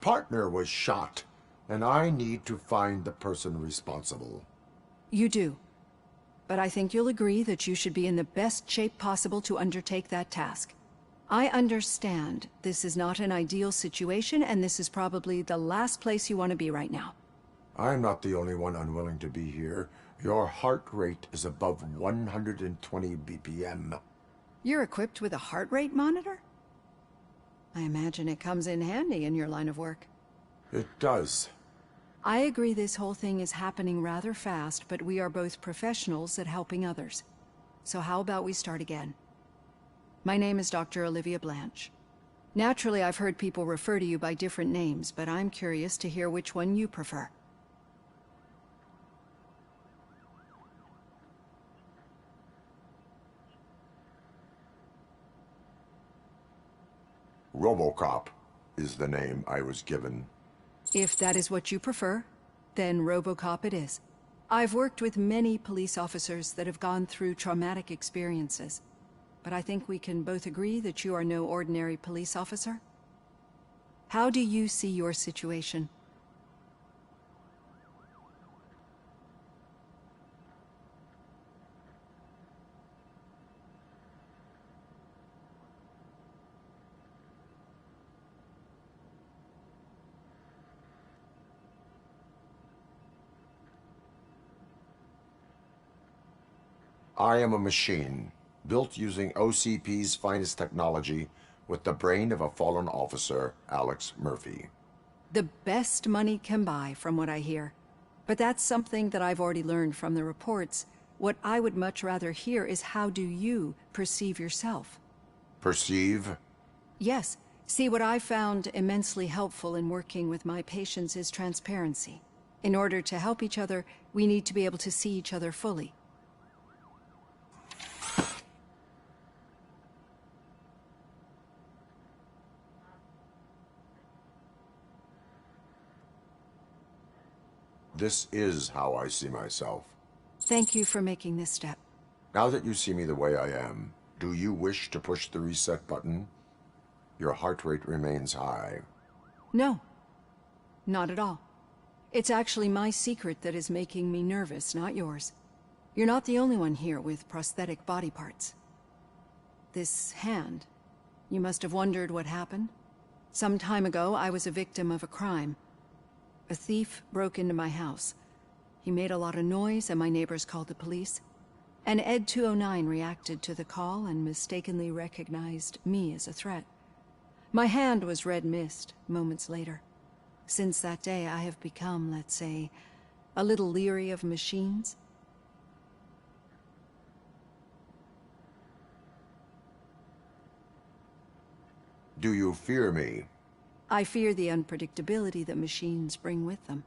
partner was shot, and I need to find the person responsible. You do. But I think you'll agree that you should be in the best shape possible to undertake that task. I understand this is not an ideal situation, and this is probably the last place you want to be right now. I'm not the only one unwilling to be here. Your heart rate is above 120 BPM. You're equipped with a heart rate monitor? I imagine it comes in handy in your line of work. It does. I agree this whole thing is happening rather fast, but we are both professionals at helping others. So how about we start again? My name is Dr. Olivia Blanche. Naturally, I've heard people refer to you by different names, but I'm curious to hear which one you prefer. Robocop is the name I was given. If that is what you prefer, then Robocop it is. I've worked with many police officers that have gone through traumatic experiences, but I think we can both agree that you are no ordinary police officer. How do you see your situation? I am a machine, built using OCP's finest technology with the brain of a fallen officer, Alex Murphy. The best money can buy, from what I hear. But that's something that I've already learned from the reports. What I would much rather hear is how do you perceive yourself? Perceive? Yes. See, what I found immensely helpful in working with my patients is transparency. In order to help each other, we need to be able to see each other fully. This is how I see myself. Thank you for making this step. Now that you see me the way I am, do you wish to push the reset button? Your heart rate remains high. No, not at all. It's actually my secret that is making me nervous, not yours. You're not the only one here with prosthetic body parts. This hand, you must have wondered what happened. Some time ago, I was a victim of a crime. A thief broke into my house. He made a lot of noise and my neighbors called the police. And Ed 209 reacted to the call and mistakenly recognized me as a threat. My hand was red mist moments later. Since that day, I have become, let's say, a little leery of machines. Do you fear me? I fear the unpredictability that machines bring with them.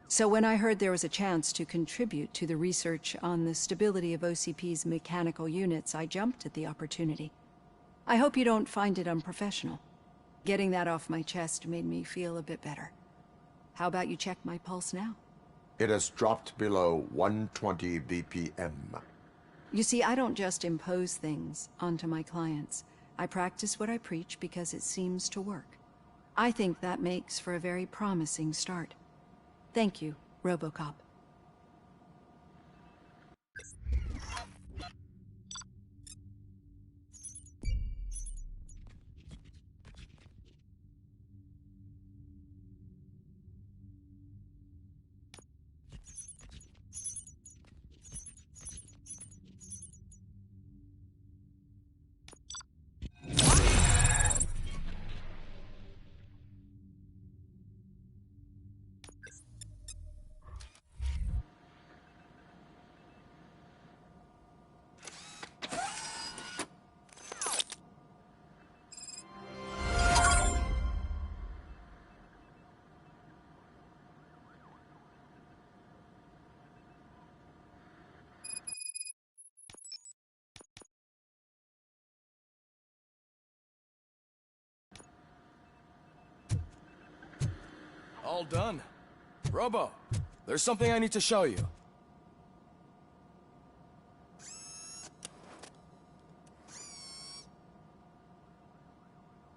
So when I heard there was a chance to contribute to the research on the stability of OCP's mechanical units, I jumped at the opportunity. I hope you don't find it unprofessional. Getting that off my chest made me feel a bit better. How about you check my pulse now? It has dropped below 120 BPM. You see, I don't just impose things onto my clients. I practice what I preach because it seems to work. I think that makes for a very promising start. Thank you, Robocop. All done. Robo, there's something I need to show you.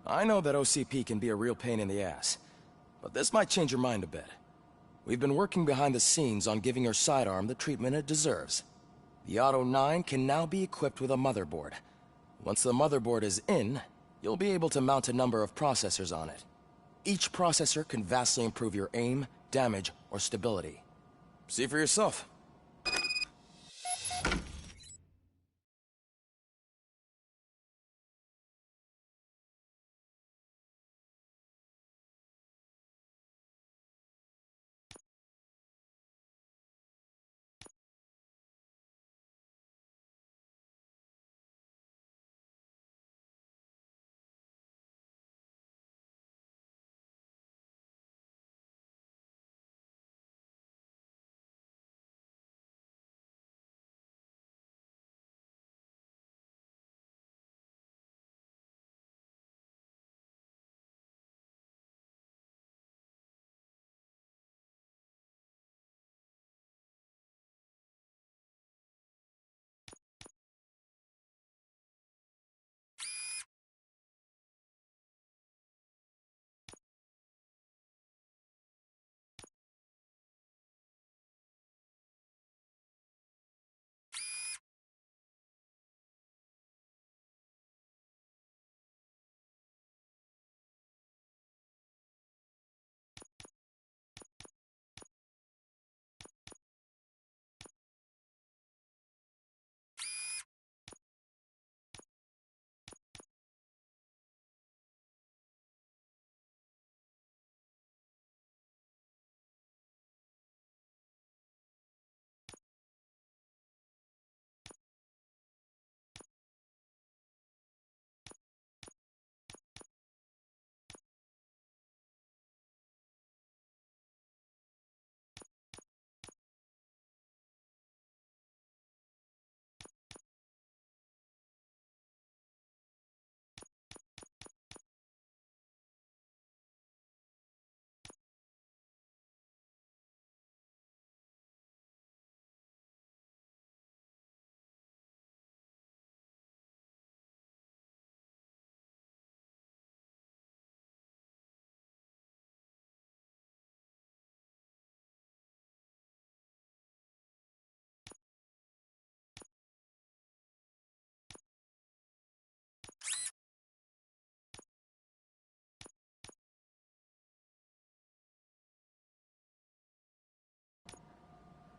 I know that OCP can be a real pain in the ass, but this might change your mind a bit. We've been working behind the scenes on giving your sidearm the treatment it deserves. The Auto 9 can now be equipped with a motherboard. Once the motherboard is in, you'll be able to mount a number of processors on it. Each processor can vastly improve your aim, damage, or stability. See for yourself.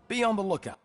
Be on the lookout.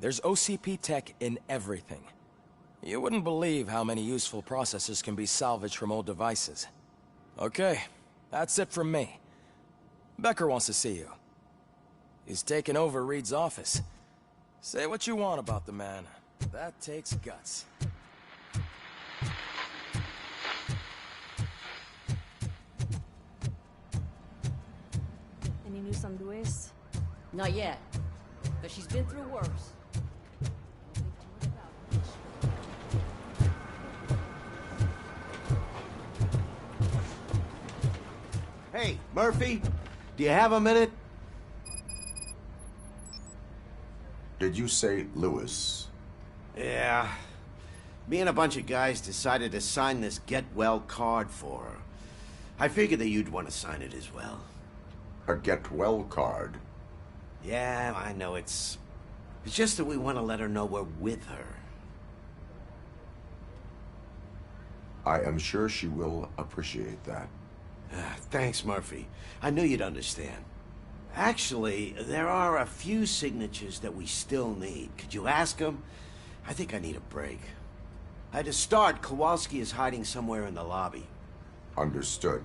There's OCP tech in everything. You wouldn't believe how many useful processors can be salvaged from old devices. Okay, that's it from me. Becker wants to see you. He's taken over Reed's office. Say what you want about the man. That takes guts. Any news on Luis? Not yet, but she's been through worse. Hey, Murphy, do you have a minute? Did you say Lewis? Yeah. Me and a bunch of guys decided to sign this get well card for her. I figured that you'd want to sign it as well. A get well card? Yeah, I know it's just that we want to let her know we're with her. I am sure she will appreciate that. Thanks, Murphy. I knew you'd understand. Actually, there are a few signatures that we still need. Could you ask them? I think I need a break. To start, Kowalski is hiding somewhere in the lobby. Understood.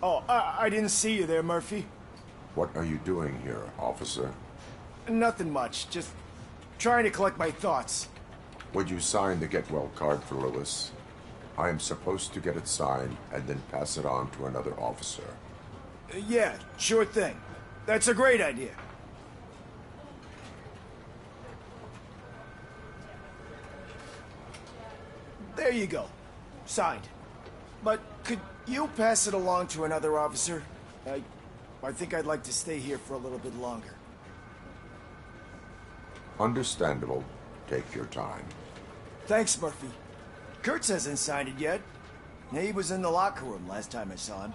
Oh, I didn't see you there, Murphy. What are you doing here, officer? Nothing much, just trying to collect my thoughts. Would you sign the get well card for Lewis? I am supposed to get it signed and then pass it on to another officer. Yeah, sure thing. That's a great idea. There you go. Signed. But could you pass it along to another officer? I think I'd like to stay here for a little bit longer. Understandable. Take your time. Thanks, Murphy. Kurtz hasn't signed it yet. He was in the locker room last time I saw him.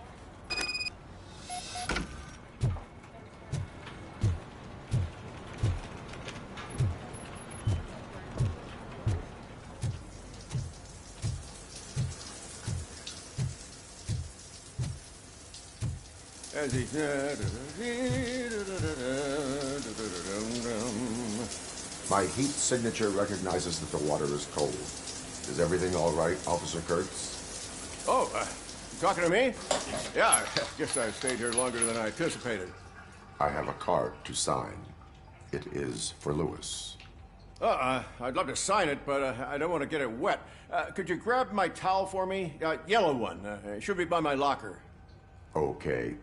My heat signature recognizes that the water is cold. Is everything all right, Officer Kurtz? Oh, talking to me? Yeah, guess I stayed here longer than I anticipated. I have a card to sign. It is for Lewis. I'd love to sign it, but I don't want to get it wet. Could you grab my towel for me? Yellow one. It should be by my locker. Okay.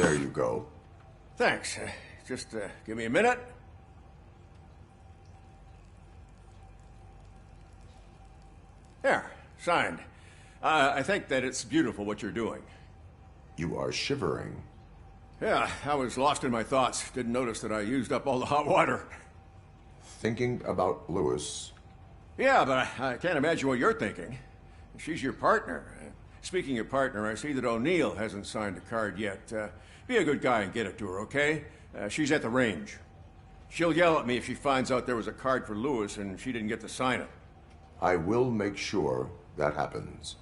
There you go. Thanks. Just give me a minute. There, signed. I think that it's beautiful what you're doing. You are shivering. Yeah, I was lost in my thoughts. Didn't notice that I used up all the hot water. Thinking about Lewis. Yeah, but I can't imagine what you're thinking. She's your partner. Speaking of partner, I see that O'Neill hasn't signed a card yet. Be a good guy and get it to her, okay? She's at the range. She'll yell at me if she finds out there was a card for Lewis and she didn't get to sign it. I will make sure that happens.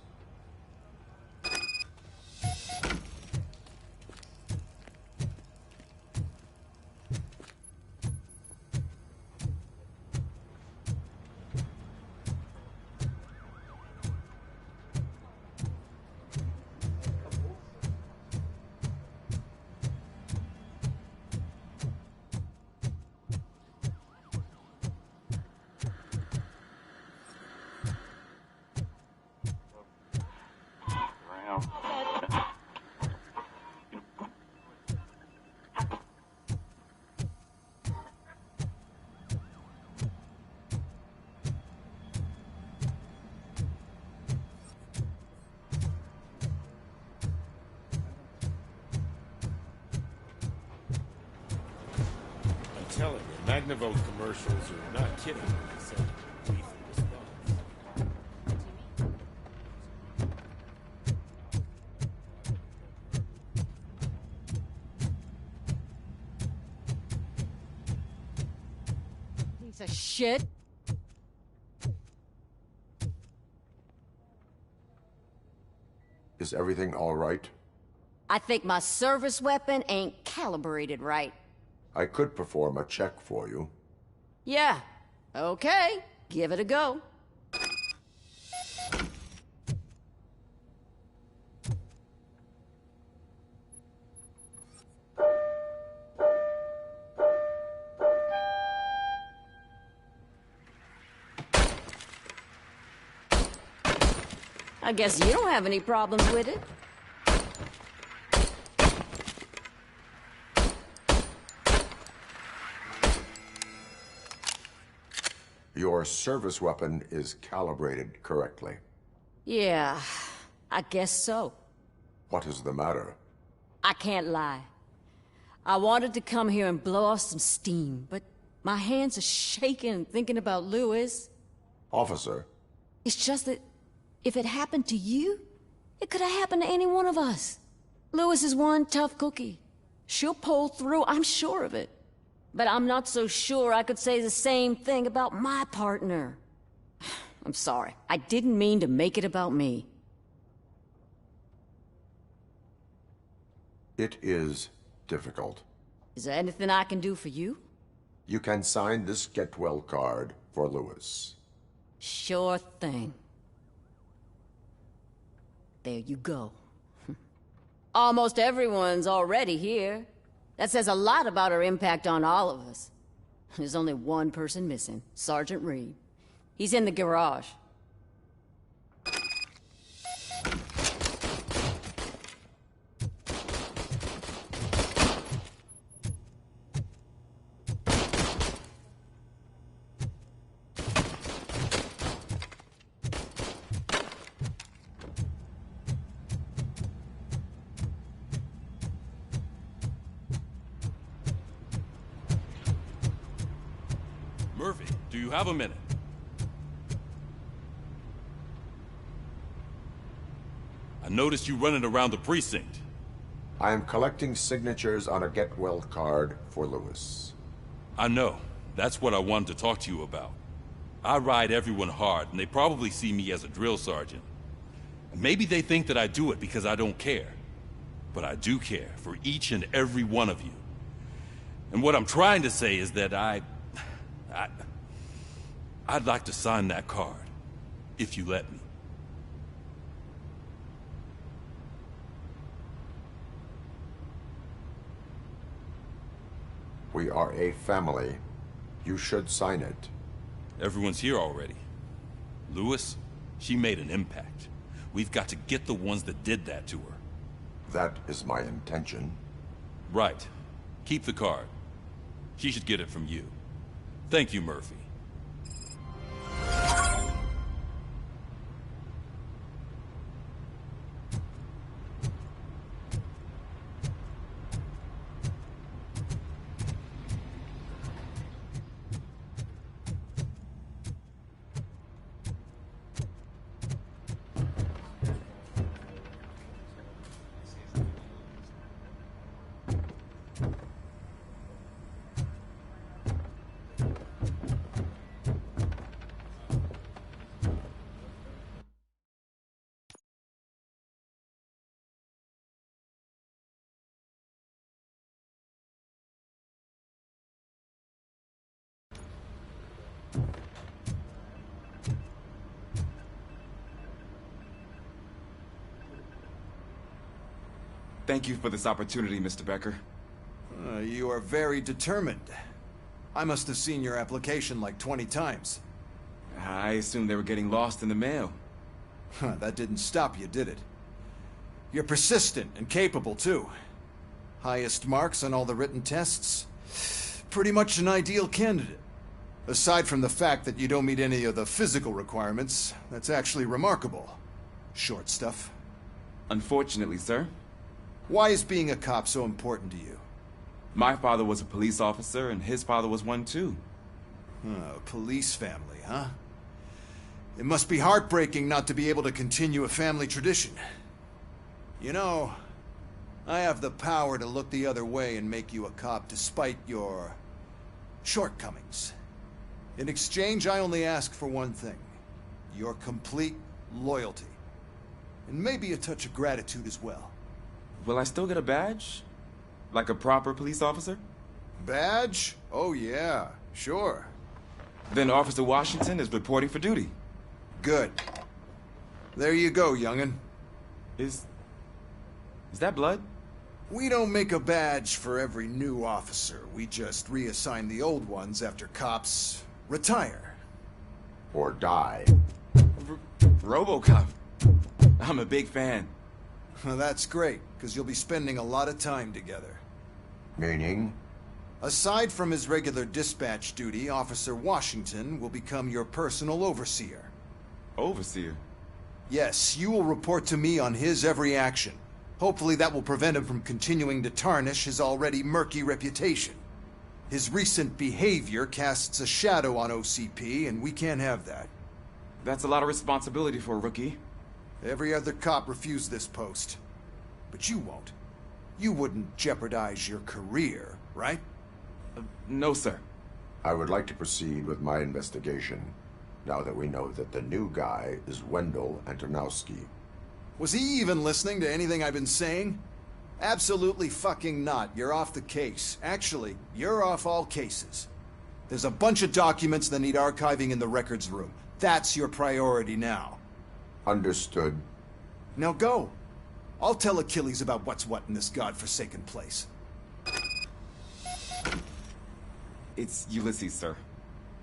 I'm telling you, Magnavolt commercials are not kidding when they say lethal response. Piece of shit. Is everything all right? I think my service weapon ain't calibrated right. I could perform a check for you. Yeah. Okay. Give it a go. I guess you don't have any problems with it. Your service weapon is calibrated correctly. Yeah, I guess so. What is the matter? I can't lie. I wanted to come here and blow off some steam, but my hands are shaking thinking about Lewis. Officer, It's just that if it happened to you, it could have happened to any one of us. Lewis is one tough cookie. She'll pull through, I'm sure of it. But I'm not so sure I could say the same thing about my partner. I'm sorry. I didn't mean to make it about me. it is difficult. Is there anything I can do for you? You can sign this get well card for Lewis. Sure thing. There you go. Almost everyone's already here. That says a lot about her impact on all of us. There's only one person missing, Sergeant Reed. He's in the garage. Murphy, do you have a minute? I noticed you running around the precinct. I am collecting signatures on a get well card for Lewis. I know. That's what I wanted to talk to you about. I ride everyone hard, and they probably see me as a drill sergeant. Maybe they think that I do it because I don't care. But I do care for each and every one of you. And what I'm trying to say is that I'd like to sign that card, if you let me. We are a family. You should sign it. Everyone's here already. Lewis, she made an impact. We've got to get the ones that did that to her. That is my intention. Right. Keep the card. She should get it from you. Thank you, Murphy. Thank you for this opportunity, Mr. Becker. You are very determined. I must have seen your application like 20 times. I assumed they were getting lost in the mail. That didn't stop you, did it? You're persistent and capable, too. Highest marks on all the written tests. Pretty much an ideal candidate. Aside from the fact that you don't meet any of the physical requirements, that's actually remarkable. Short stuff. Unfortunately, sir. Why is being a cop so important to you? My father was a police officer, and his father was one, too. A police family, huh? It must be heartbreaking not to be able to continue a family tradition. You know, I have the power to look the other way and make you a cop despite your shortcomings. In exchange, I only ask for one thing. Your complete loyalty. And maybe a touch of gratitude as well. Will I still get a badge? Like a proper police officer? Badge? Oh yeah, sure. Then Officer Washington is reporting for duty. Good. There you go, young'un. Is that blood? We don't make a badge for every new officer. We just reassign the old ones after cops retire. Or die. Robocop. I'm a big fan. Well, that's great, because you'll be spending a lot of time together. Meaning? Aside from his regular dispatch duty, Officer Washington will become your personal overseer. Overseer? Yes, you will report to me on his every action. Hopefully that will prevent him from continuing to tarnish his already murky reputation. His recent behavior casts a shadow on OCP, and we can't have that. That's a lot of responsibility for a rookie. Every other cop refused this post. But you won't. You wouldn't jeopardize your career, right? No, sir. I would like to proceed with my investigation, now that we know that the new guy is Wendell Antonowski. Was he even listening to anything I've been saying? Absolutely fucking not. You're off the case. Actually, you're off all cases. There's a bunch of documents that need archiving in the records room. That's your priority now. Understood. Now go. I'll tell Achilles about what's what in this godforsaken place. It's Ulysses, sir.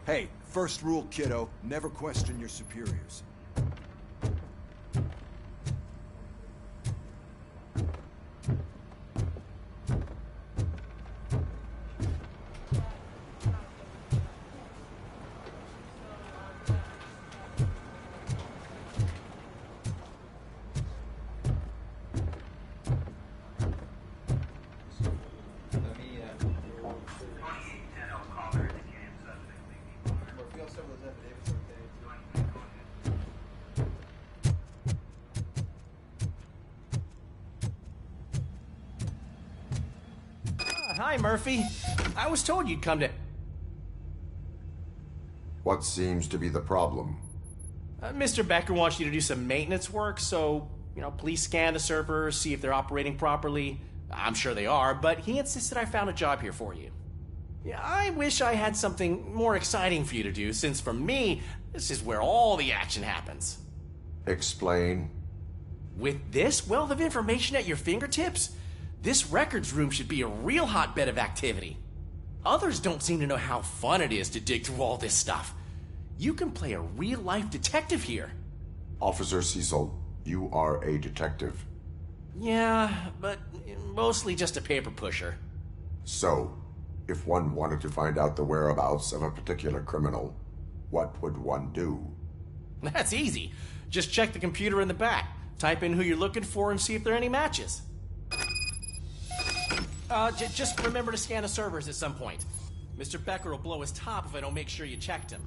Hey, first rule, kiddo. Never question your superiors. Hi, Murphy. I was told you'd come to... What seems to be the problem? Mr. Becker wants you to do some maintenance work, so, please scan the servers, see if they're operating properly. I'm sure they are, but he insisted I found a job here for you. Yeah, I wish I had something more exciting for you to do, since for me, this is where all the action happens. Explain. With this wealth of information at your fingertips, this records room should be a real hotbed of activity. Others don't seem to know how fun it is to dig through all this stuff. You can play a real-life detective here. Officer Cecil, you are a detective. Yeah, but mostly just a paper pusher. So, if one wanted to find out the whereabouts of a particular criminal, what would one do? That's easy. Just check the computer in the back. Type in who you're looking for and see if there are any matches. Just remember to scan the servers at some point. Mr. Becker will blow his top if I don't make sure you checked him.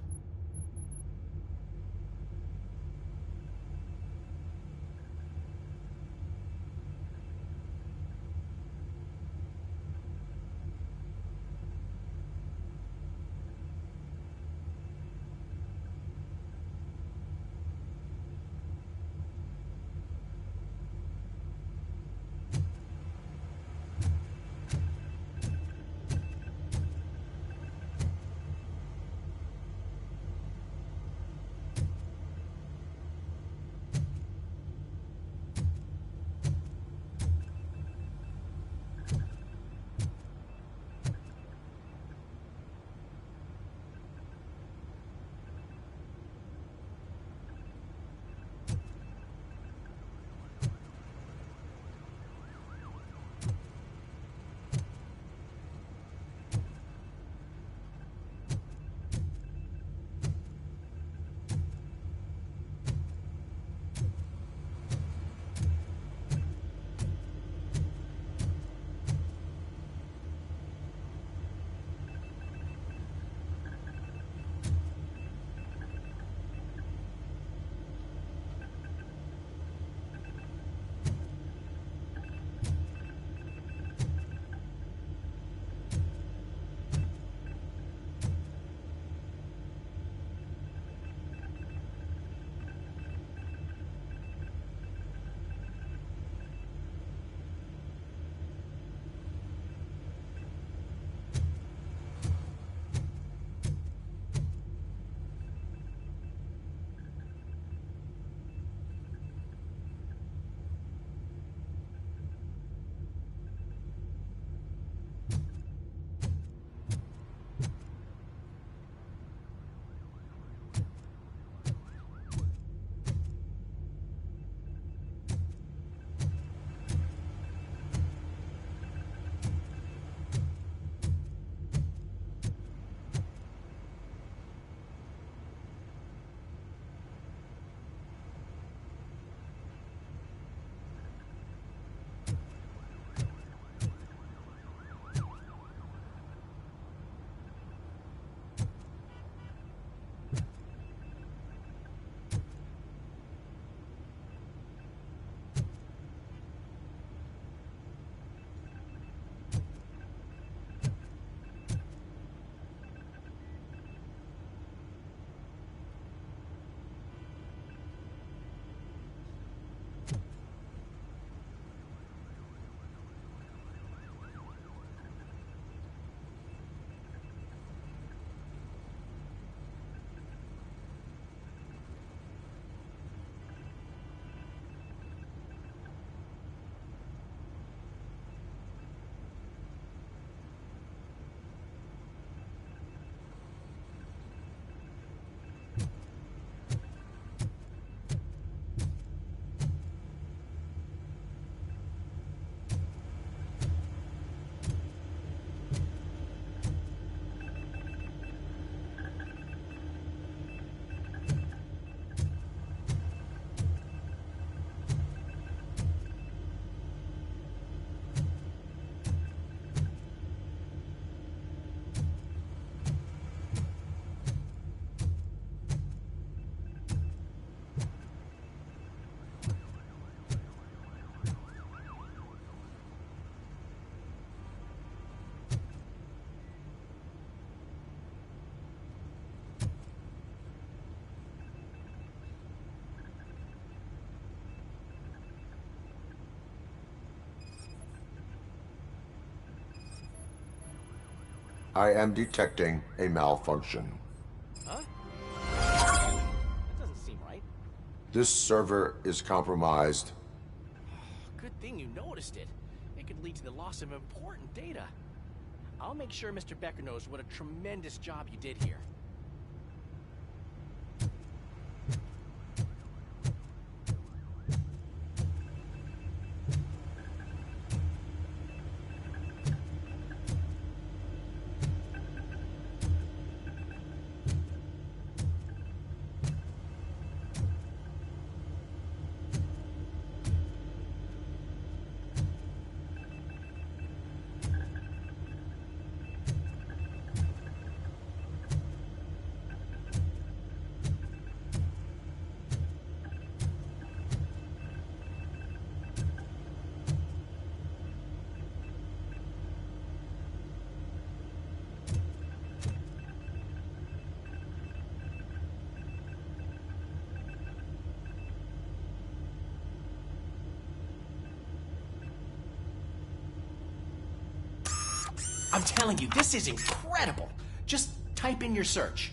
I am detecting a malfunction. Huh? That doesn't seem right. This server is compromised. Good thing you noticed it. It could lead to the loss of important data. I'll make sure Mr. Becker knows what a tremendous job you did here. I'm telling you, this is incredible. Just type in your search.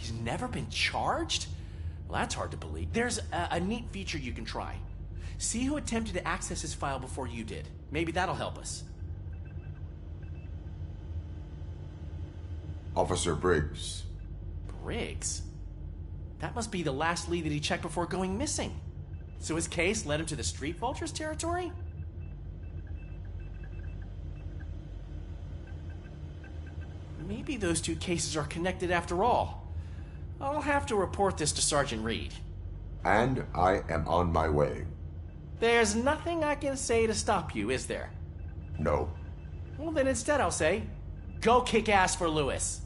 He's never been charged? Well, that's hard to believe. There's a neat feature you can try. See who attempted to access his file before you did. Maybe that'll help us. Officer Briggs. Briggs? That must be the last lead that he checked before going missing. So his case led him to the Street Vultures territory? Maybe those two cases are connected after all. I'll have to report this to Sergeant Reed. And I am on my way. There's nothing I can say to stop you, is there? No. Well, then instead I'll say, go kick ass for Lewis.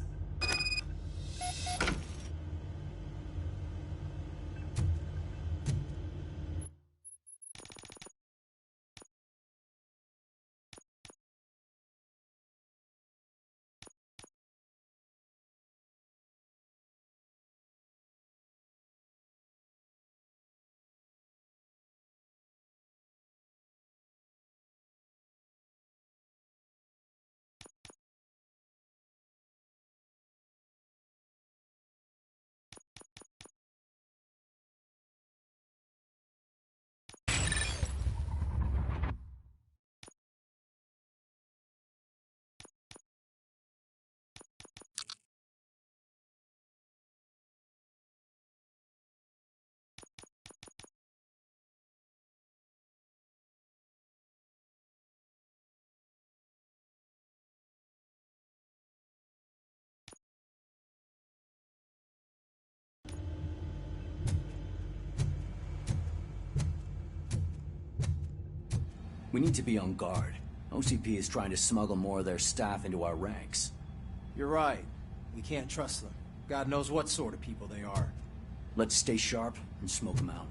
We need to be on guard. OCP is trying to smuggle more of their staff into our ranks. You're right. We can't trust them. God knows what sort of people they are. Let's stay sharp and smoke them out.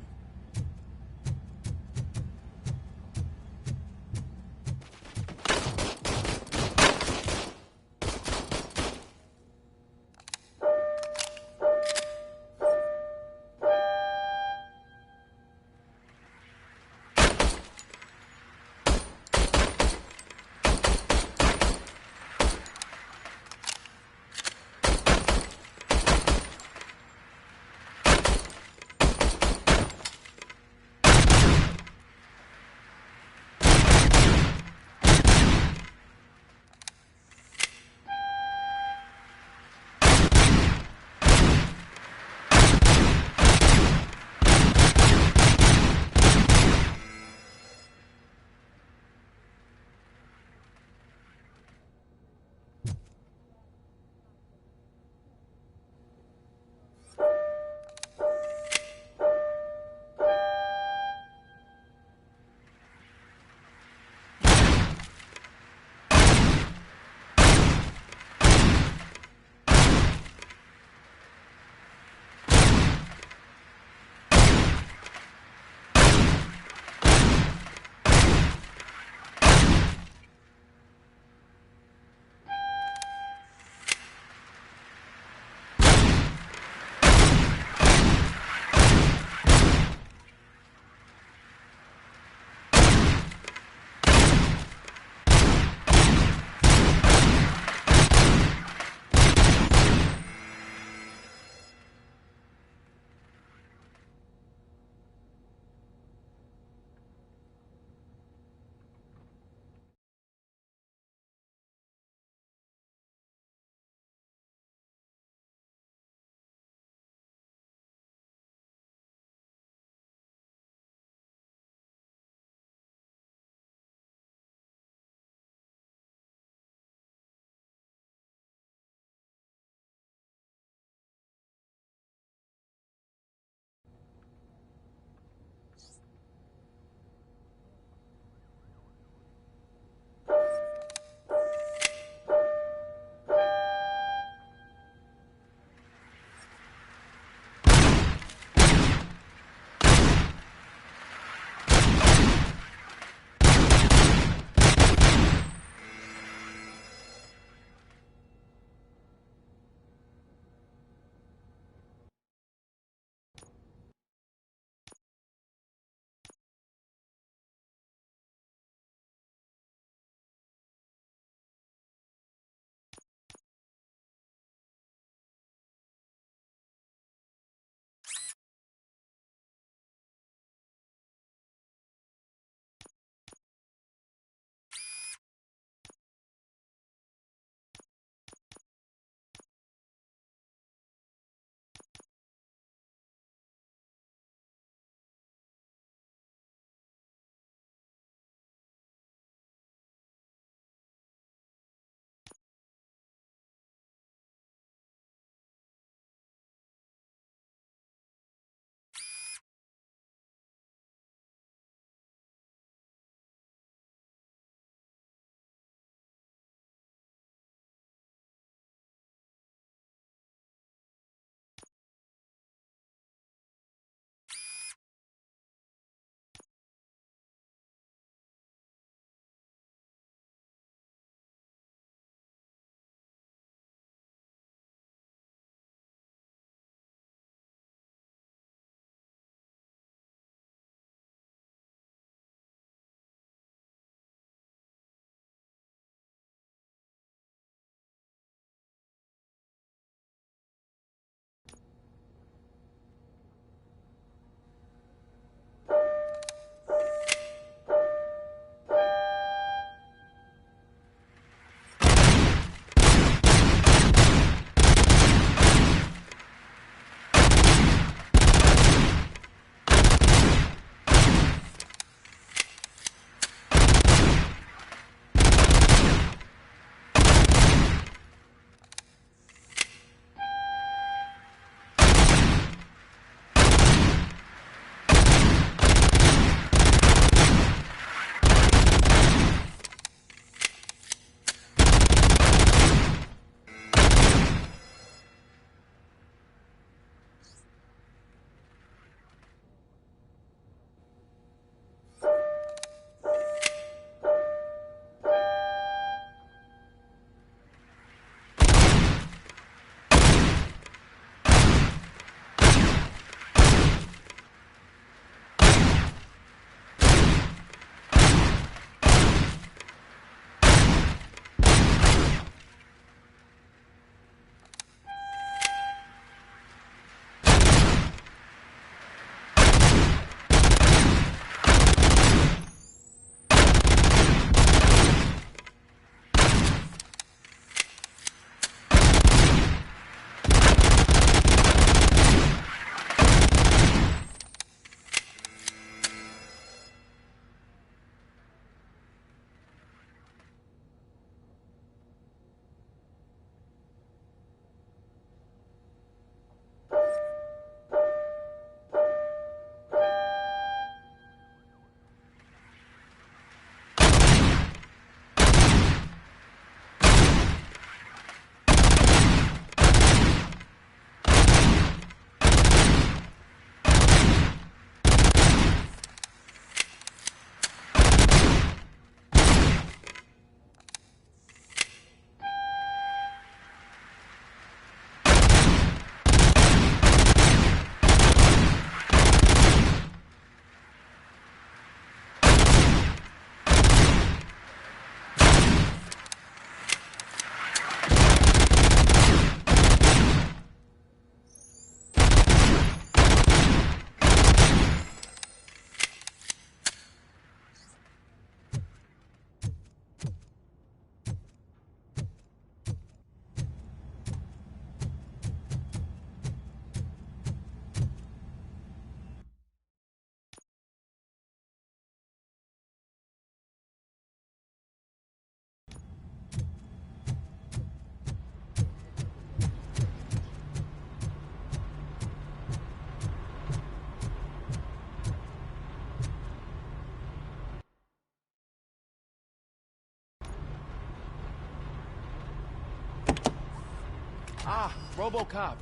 Ah, Robocop.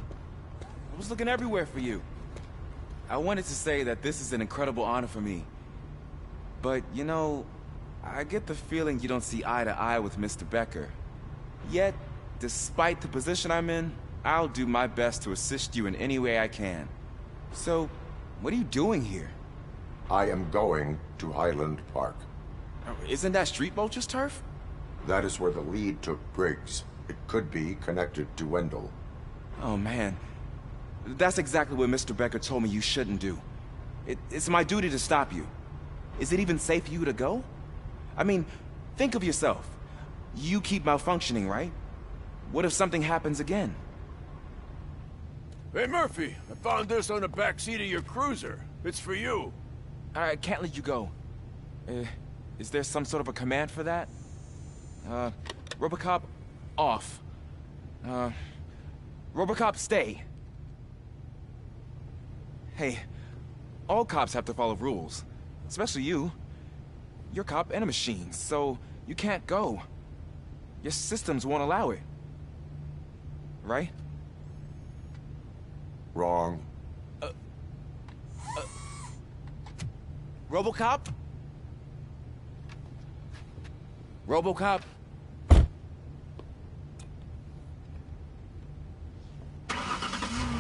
I was looking everywhere for you. I wanted to say that this is an incredible honor for me. But, you know, I get the feeling you don't see eye to eye with Mr. Becker. Yet, despite the position I'm in, I'll do my best to assist you in any way I can. So, what are you doing here? I am going to Highland Park. Isn't that Street Vulture's turf? That is where the lead took Briggs. It could be connected to Wendell. Oh, man. That's exactly what Mr. Becker told me you shouldn't do. It's my duty to stop you. Is it even safe for you to go? I mean, think of yourself. You keep malfunctioning, right? What if something happens again? Hey, Murphy, I found this on the back seat of your cruiser. It's for you. I can't let you go. Is there some sort of a command for that? Robocop, off. Robocop, stay. Hey, all cops have to follow rules. Especially you. You're a cop and a machine, so you can't go. Your systems won't allow it. Right? Wrong. Robocop? Robocop?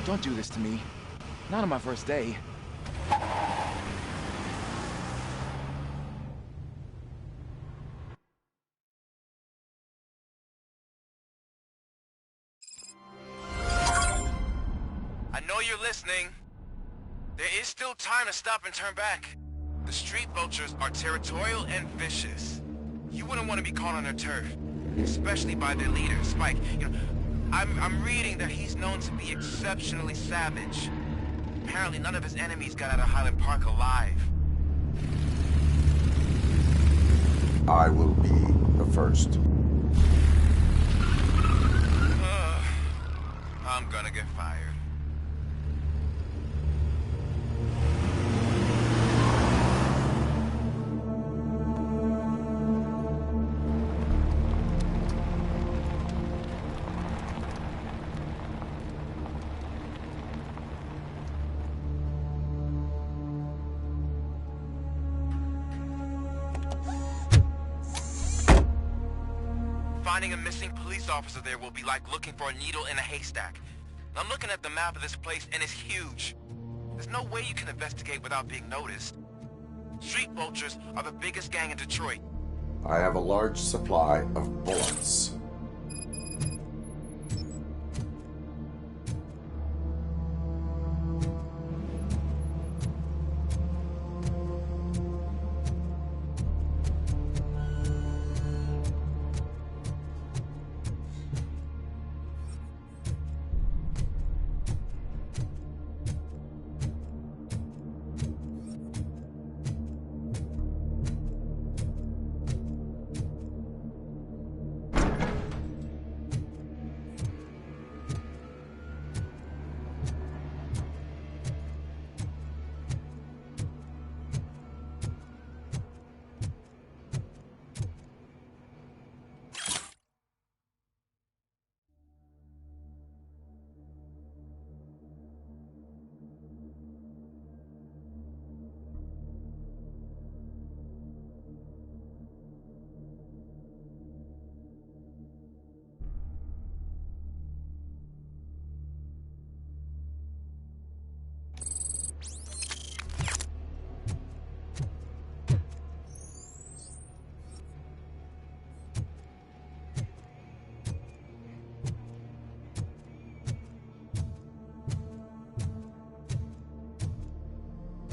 Don't do this to me. Not on my first day. I know you're listening. There is still time to stop and turn back. The street vultures are territorial and vicious. You wouldn't want to be caught on their turf, especially by their leader, Spike. You know, I'm reading that he's known to be exceptionally savage. Apparently none of his enemies got out of Highland Park alive. I will be the first. I'm gonna get fired. Finding a missing police officer there will be like looking for a needle in a haystack. I'm looking at the map of this place and it's huge. There's no way you can investigate without being noticed. Street vultures are the biggest gang in Detroit. I have a large supply of bullets.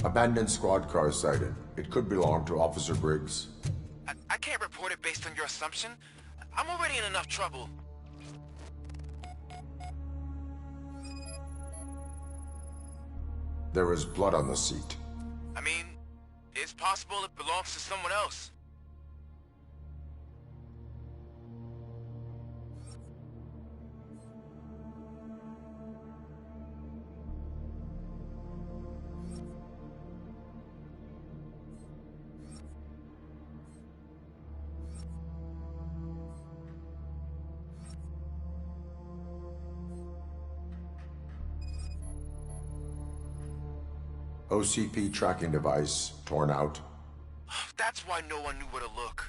Abandoned squad car sighted. It could belong to Officer Briggs. I can't report it based on your assumption. I'm already in enough trouble. There is blood on the seat. I mean, it's possible it belongs to someone else. OCP tracking device torn out. That's why no one knew where to look.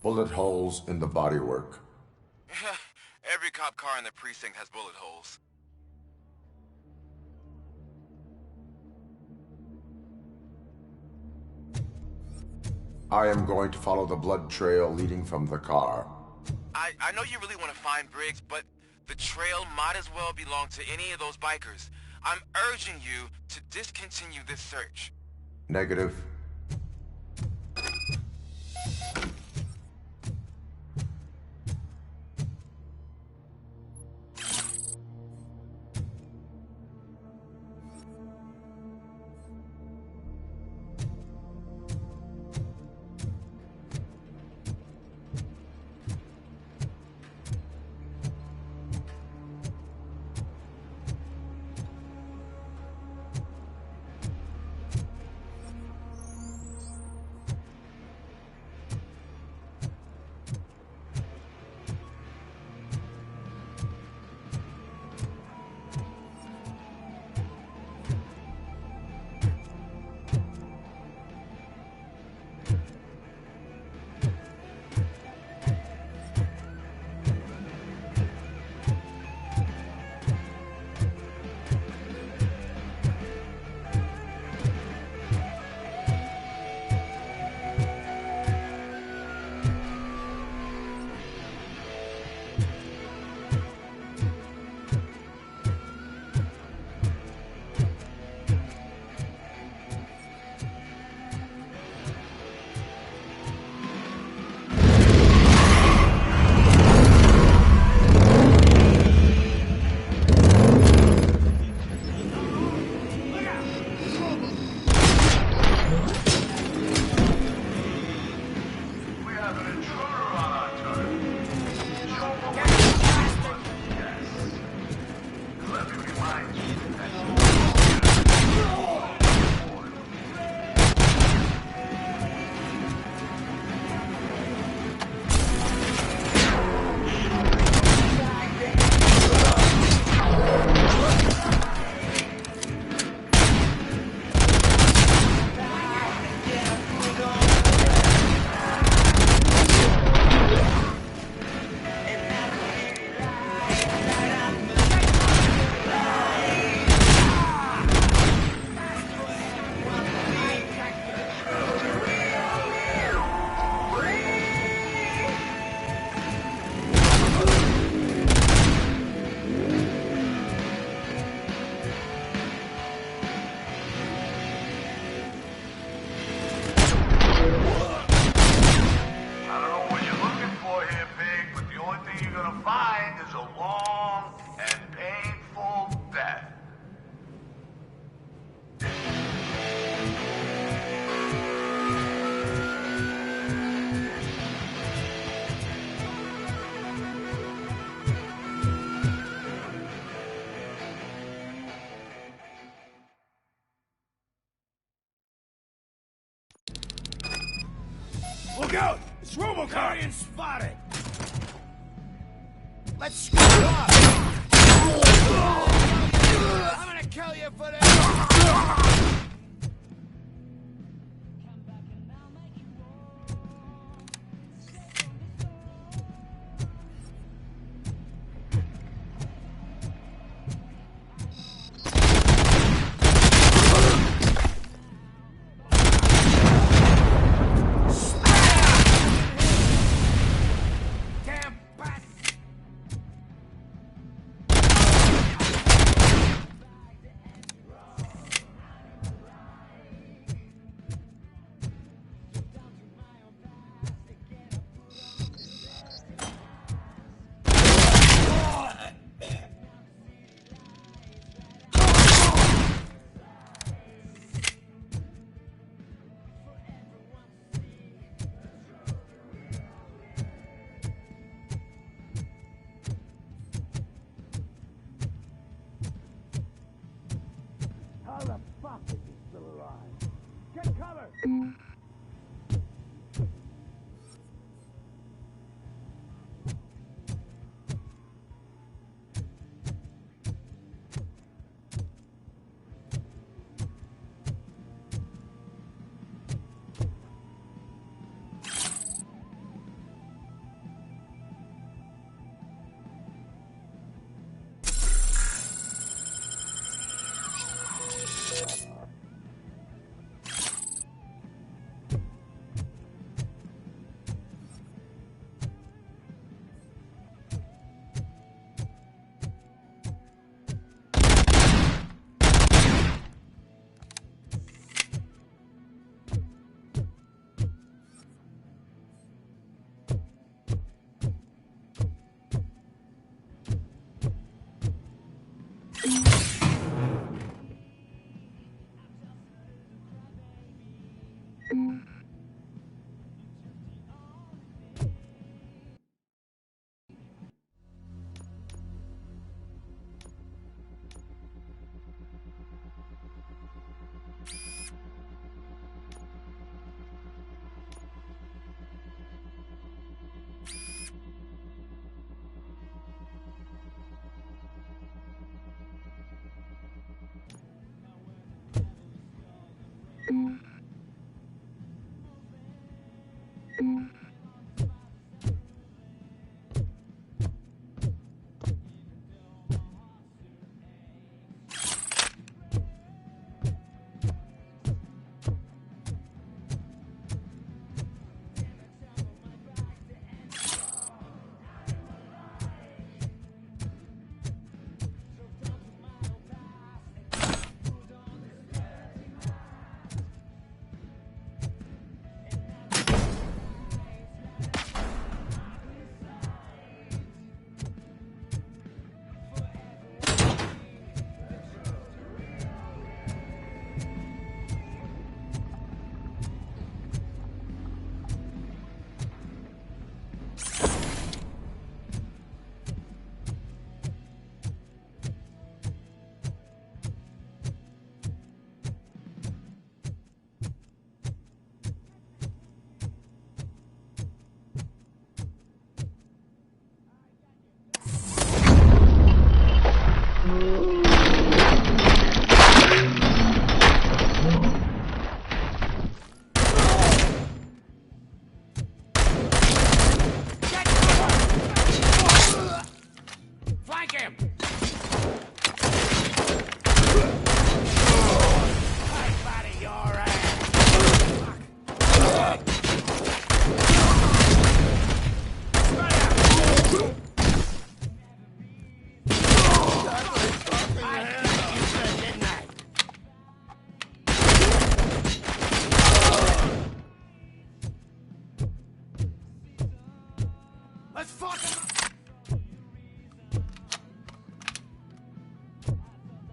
Bullet holes in the bodywork. Every cop car in the precinct has bullet holes. I am going to follow the blood trail leading from the car. I know you really want to find Briggs, but the trail might as well belong to any of those bikers. I'm urging you to discontinue this search. Negative. Look out! It's Robocop! Guardian spotted! Let's screw up! I'm gonna kill you for this! How the fuck is he still alive? Get cover!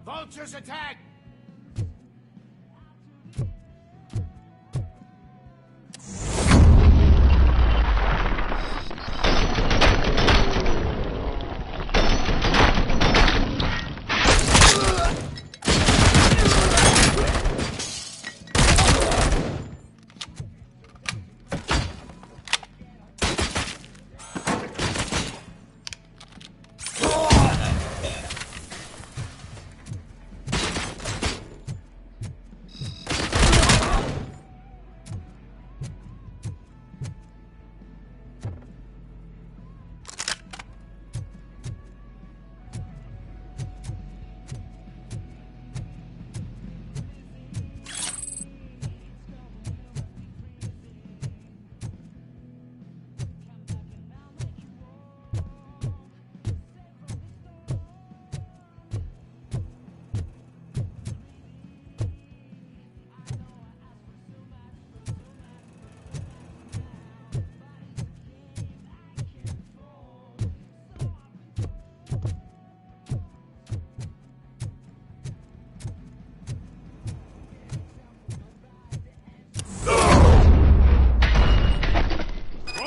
Vultures attack!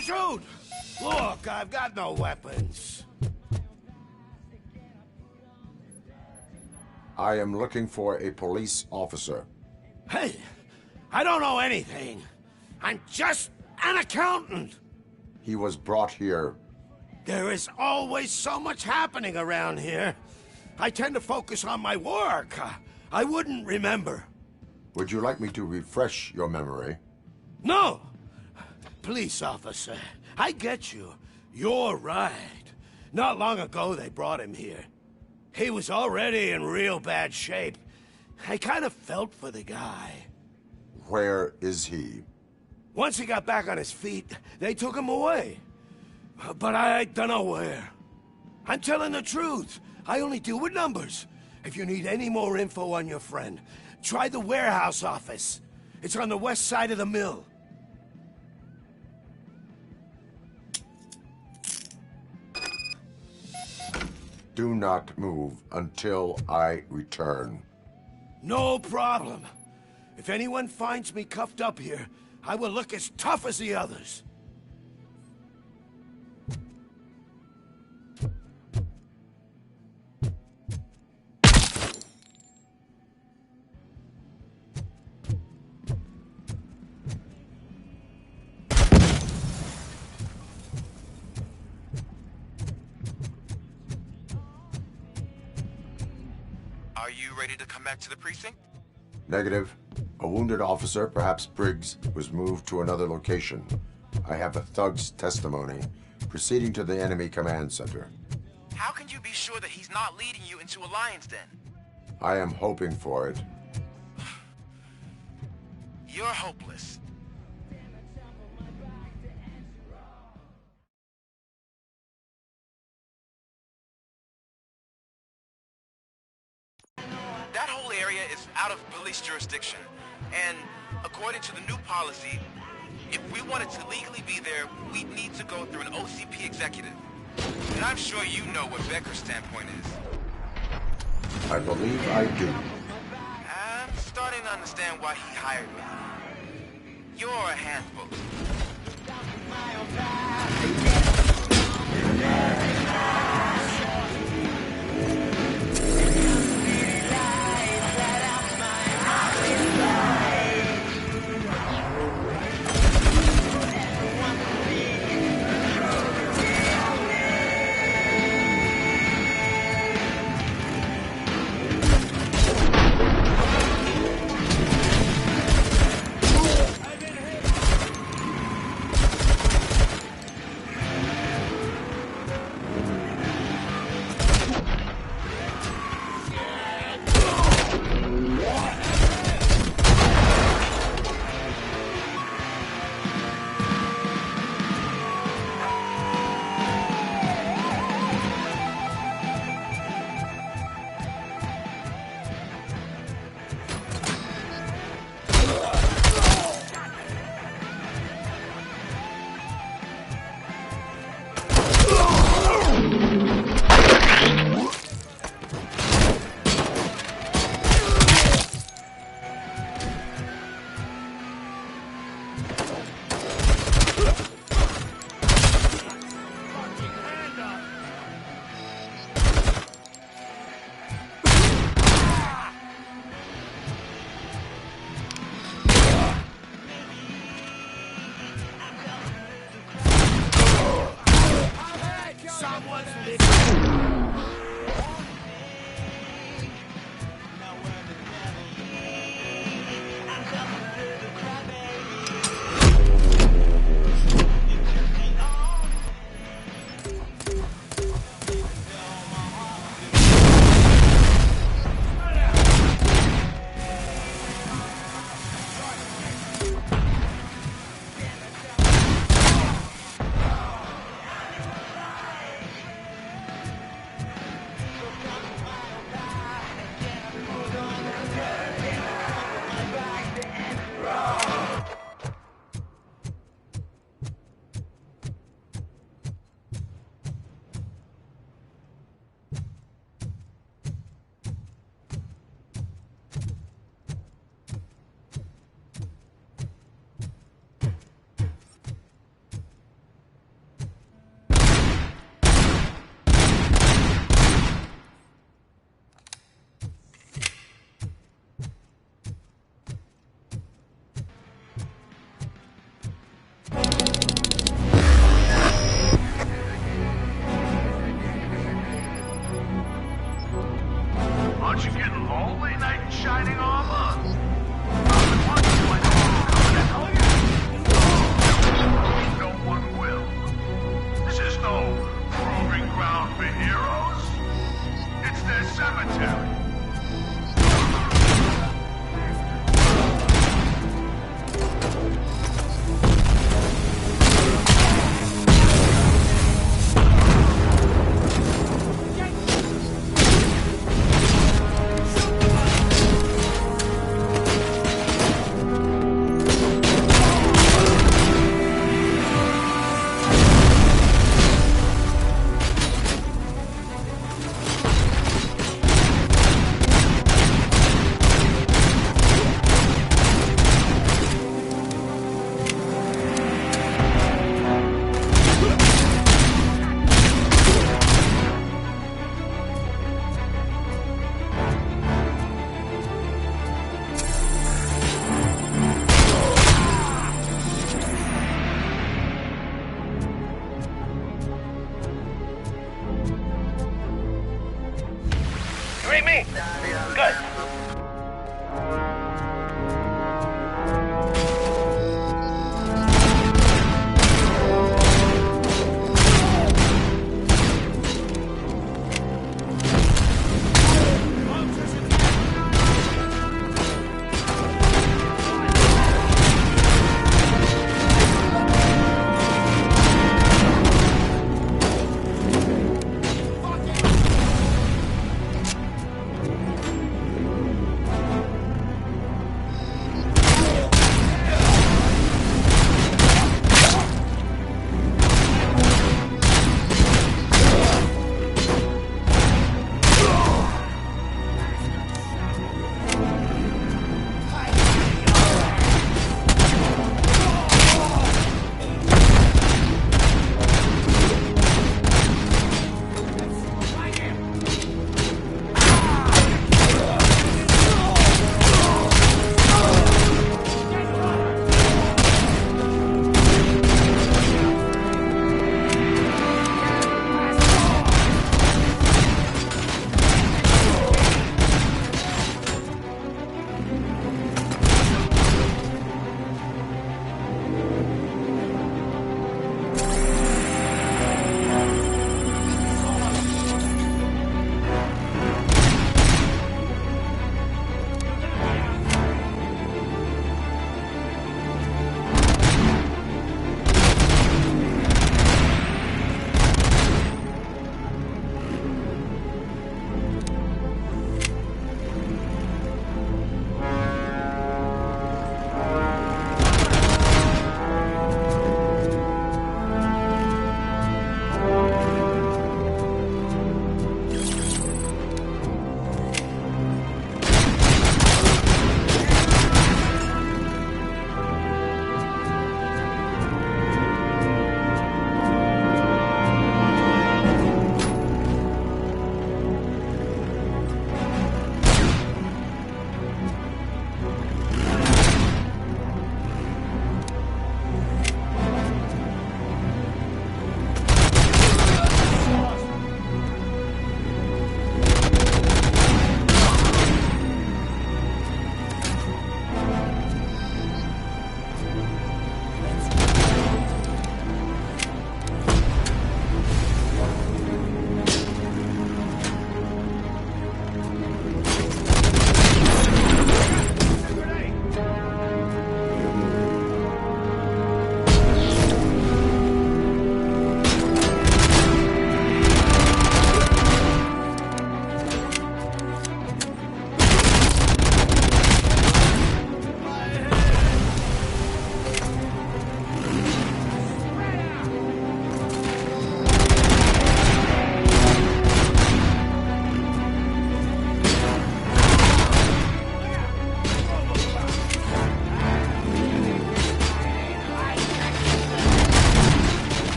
Shoot! Look, I've got no weapons. I am looking for a police officer. Hey, I don't know anything. I'm just an accountant. He was brought here. There is always so much happening around here. I tend to focus on my work. I wouldn't remember. Would you like me to refresh your memory? No! Police officer, I get you. You're right. Not long ago they brought him here. He was already in real bad shape. I kind of felt for the guy. Where is he? Once he got back on his feet, they took him away. But I don't know where. I'm telling the truth. I only deal with numbers. If you need any more info on your friend, try the warehouse office. It's on the west side of the mill. Do not move until I return. No problem. If anyone finds me cuffed up here, I will look as tough as the others. Are you ready to come back to the precinct? Negative. A wounded officer, perhaps Briggs, was moved to another location. I have a thug's testimony, proceeding to the enemy command center. How can you be sure that he's not leading you into a lion's den? I am hoping for it. You're hopeless. That whole area is out of police jurisdiction, and according to the new policy, if we wanted to legally be there, we'd need to go through an OCP executive. And I'm sure you know what Becker's standpoint is. I believe I do. I'm starting to understand why he hired me. You're a handful. shining armor? I've been wondering why no one's coming to help you. No one will. This is no proving ground for heroes. It's their cemetery.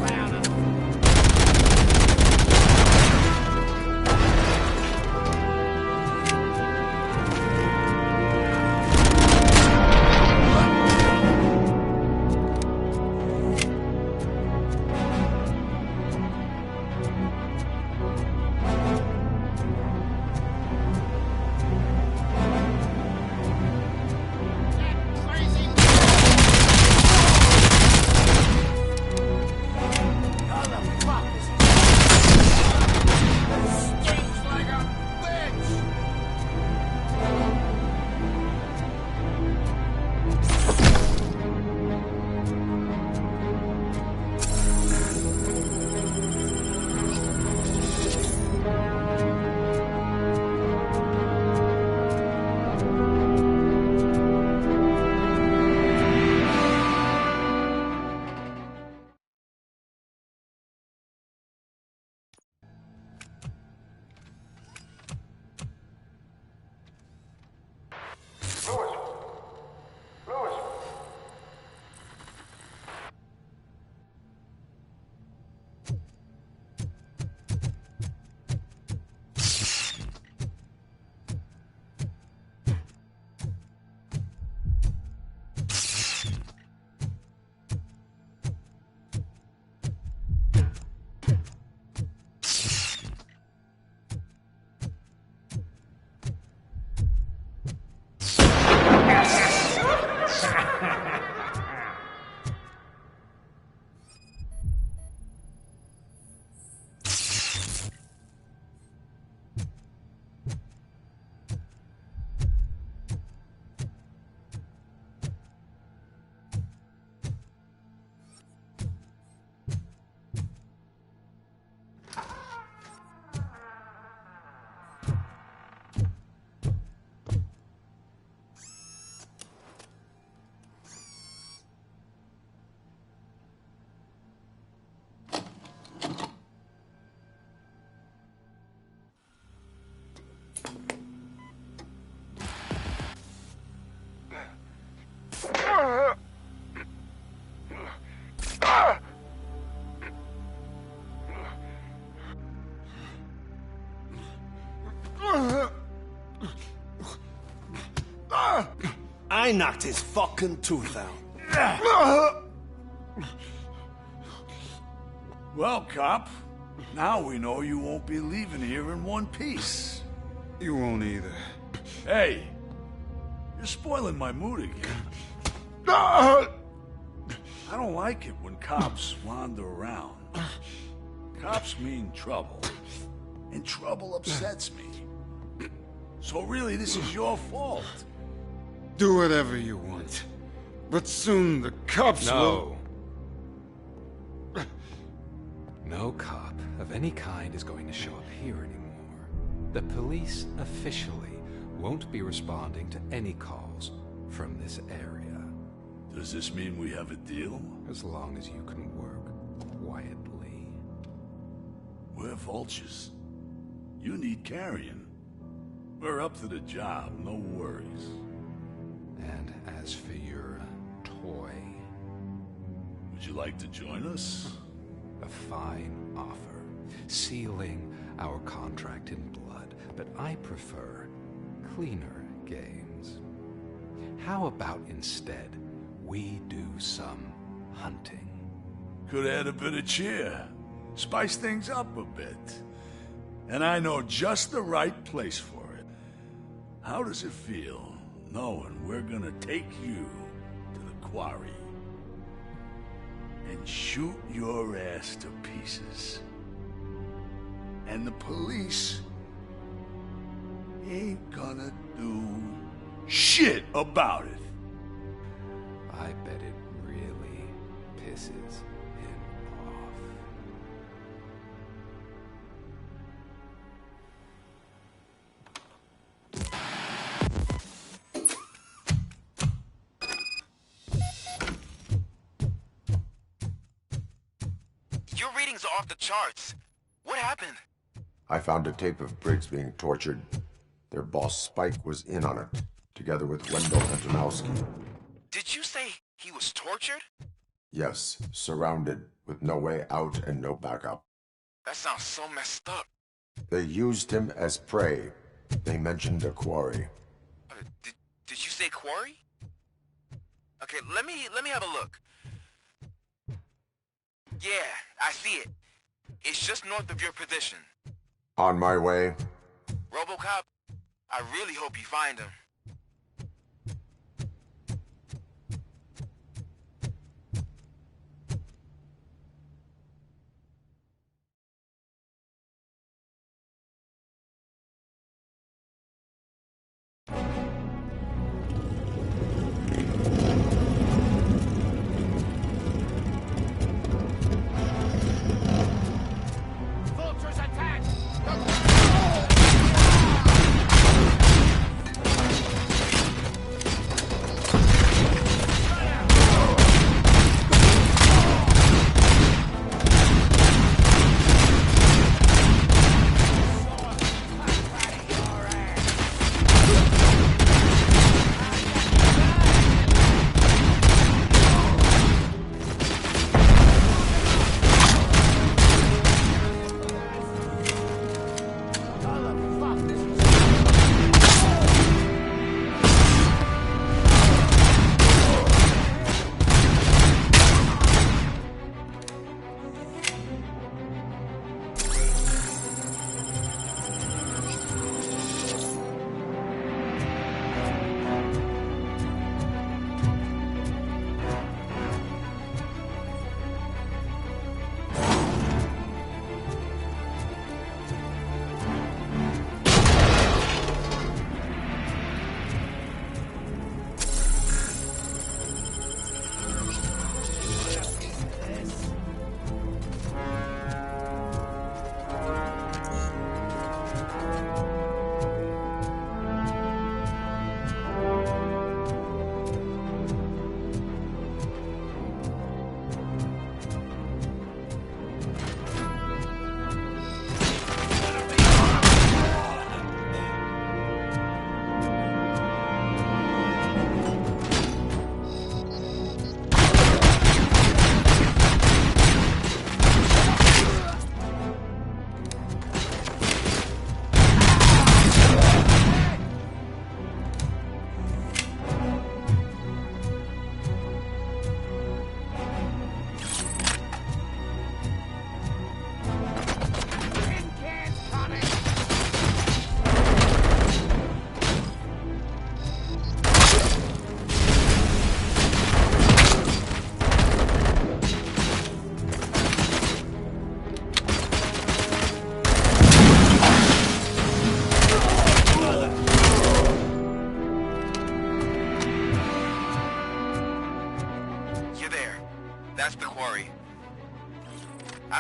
clown I knocked his fucking tooth out. Well, cop, now we know you won't be leaving here in one piece. You won't either. Hey, you're spoiling my mood again. I don't like it when cops wander around. Cops mean trouble, and trouble upsets me. So really, this is your fault. Do whatever you want. But soon the cops will... No cop of any kind is going to show up here anymore. The police officially won't be responding to any calls from this area. Does this mean we have a deal? As long as you can work quietly. We're vultures. You need carrion. We're up to the job, no worries. And as for your toy... Would you like to join us? A fine offer, sealing our contract in blood, but I prefer cleaner games. How about instead we do some hunting? Could add a bit of cheer, spice things up a bit. And I know just the right place for it. How does it feel knowing we're gonna take you to the quarry and shoot your ass to pieces? And the police ain't gonna do shit about it. I bet it really pisses him off. Your readings are off the charts. What happened? I found a tape of Briggs being tortured. Their boss Spike was in on it, together with Wendell Antonowski. Did you say he was tortured? Yes, surrounded, with no way out and no backup. That sounds so messed up. They used him as prey. They mentioned a quarry. Did you say quarry? Okay, let me have a look. Yeah, I see it. It's just north of your position. On my way. Robocop, I really hope you find him. Vultures attack!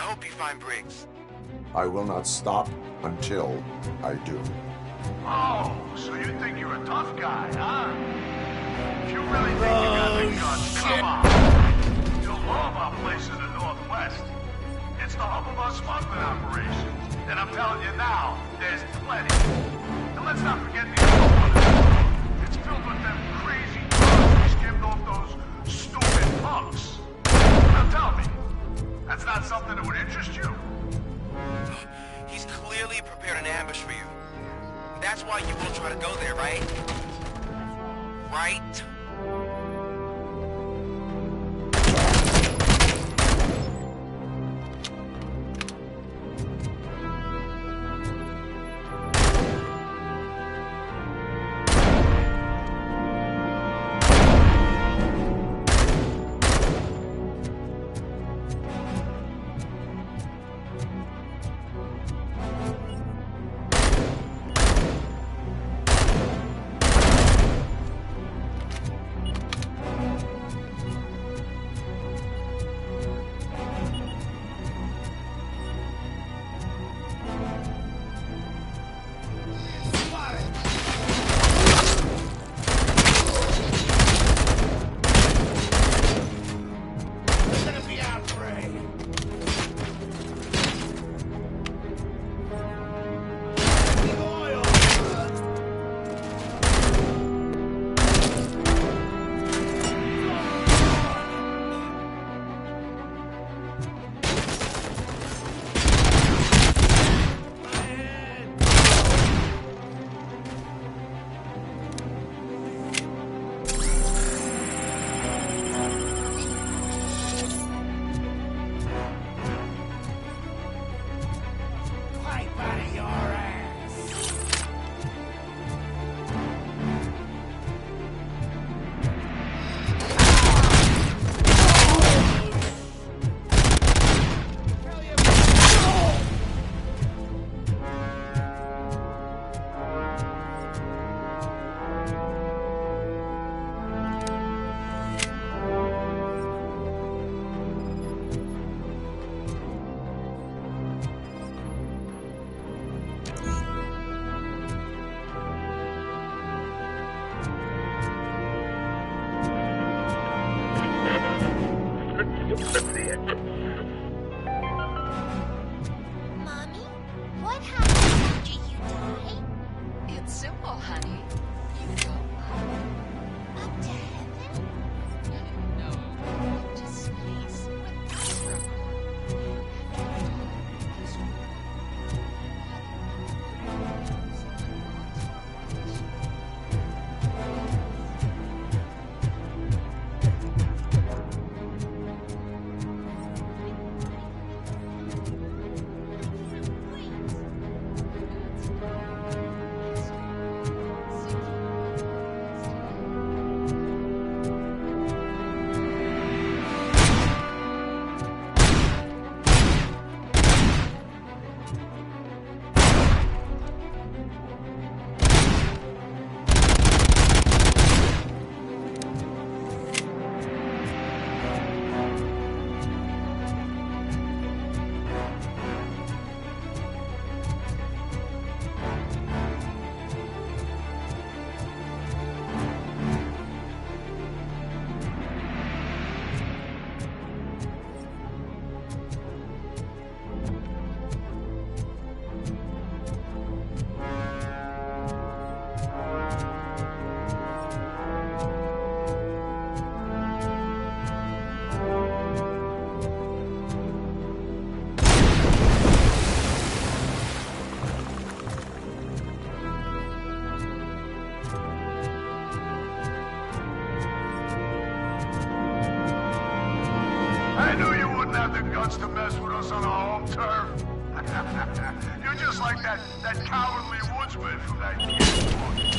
hope you find Briggs. I will not stop until I do. Oh, so you think you're a tough guy, huh? If you really think you got the guts, come on. You'll blow up our place in the Northwest. It's the hub of our smuggling operations. And I'm telling you now, there's plenty. And let's not forget the other one. It's filled with them crazy drugs we skimmed off those stupid punks. Now tell me, that's not something that would interest you? He's clearly prepared an ambush for you. That's why you won't try to go there, right? Right? Mommy, what happens after you die? It's simple, honey. You go up to heaven? No, to space with wants to mess with us on our home turf. You're just like that cowardly woodsman from that kid's book.